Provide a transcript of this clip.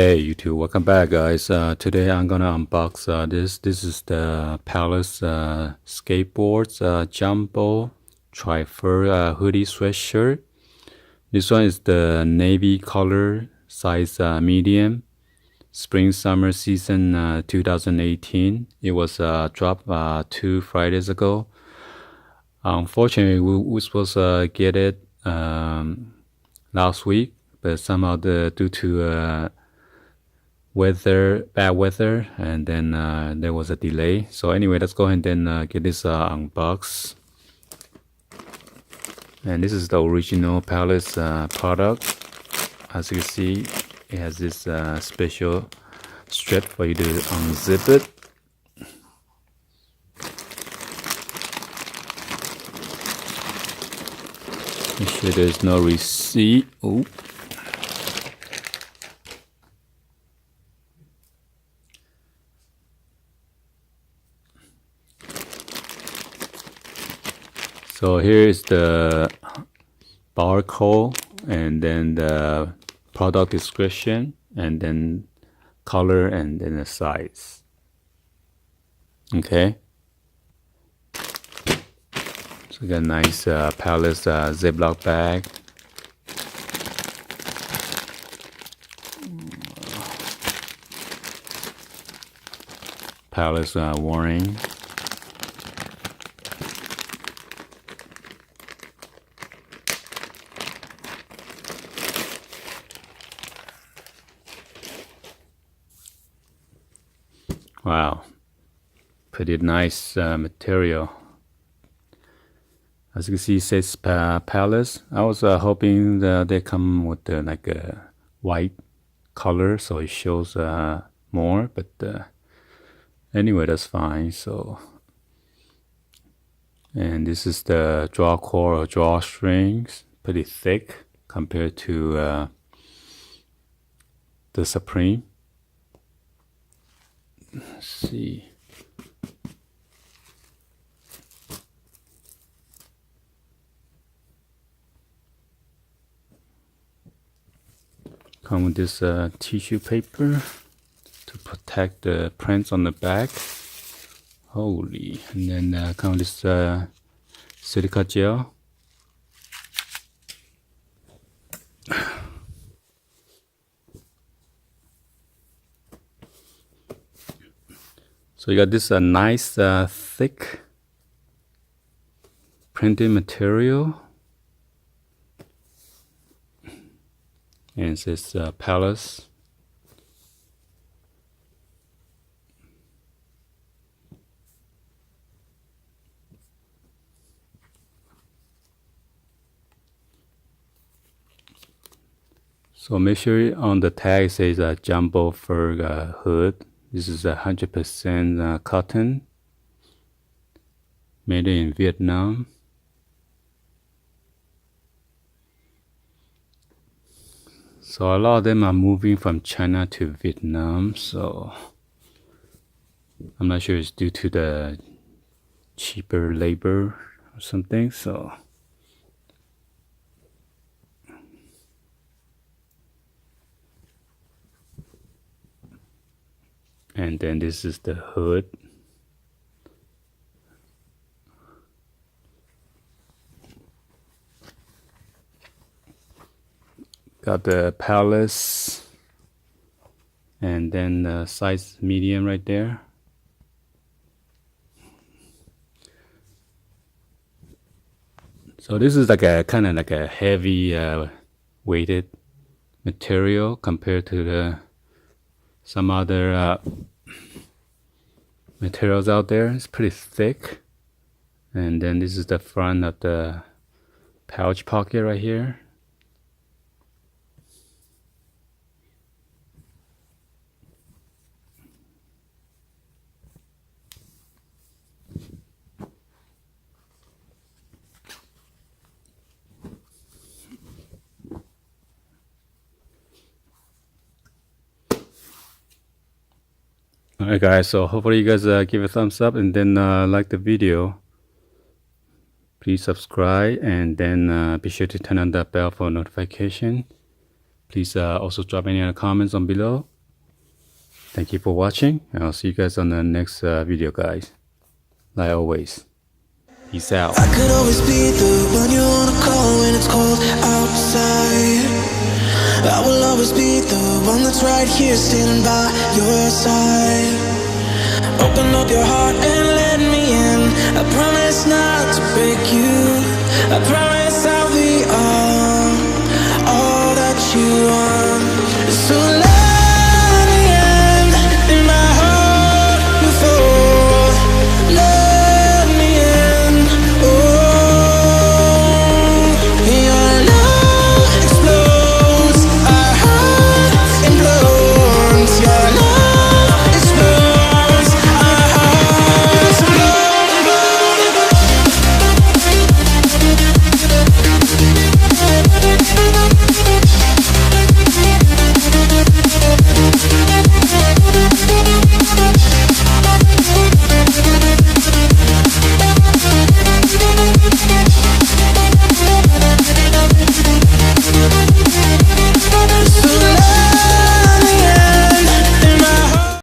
Hey YouTube, welcome back guys. Today I'm gonna unbox this is the Palace skateboards jumbo tri-FERG hoodie sweatshirt. This one is the navy color, size medium, spring summer season 2018. It was dropped 2 Fridays ago. Unfortunately we were supposed to get it last week, but somehow due to bad weather, and then there was a delay. So anyway, let's go ahead and get this unboxed. And this is the original Palace product. As you can see, it has this special strap for you to unzip it. Make sure there's no receipt. Ooh. So here is the barcode, and then the product description, and then color, and then the size. Okay. So we got a nice Palace Ziploc bag. Palace warning. Wow, pretty nice material. As you can see, it says Palace. I was hoping that they come with like a white color, so it shows more. But anyway, that's fine. So, and this is the drawcord or drawstrings, pretty thick compared to the Supreme. Let's see. Come with this tissue paper to protect the prints on the back. Holy. And then come with this silica gel. So you got this nice thick printed material, and it says Palace. So make sure on the tag it says jumbo FERG hood. This is 100% cotton, made in Vietnam. So a lot of them are moving from China to Vietnam, so I'm not sure it's due to the cheaper labor or something. So and then this is the hood. Got the Palace, and then the size medium right there. So this is like a kind of like a heavy weighted material compared to some other materials out there. It's pretty thick. And then this is the front of the pouch pocket right here. Alright guys, so hopefully you guys give a thumbs up, and then like the video. Please subscribe, and then be sure to turn on that bell for notification. Please also drop any other comments on below. Thank you for watching. I'll see you guys on the next video, guys. Like always, peace out. I could always be the one you wanna call when it's cold outside. I will always be the one that's right here standing by your side. Open up your heart and let me in. I promise not to break you. I promise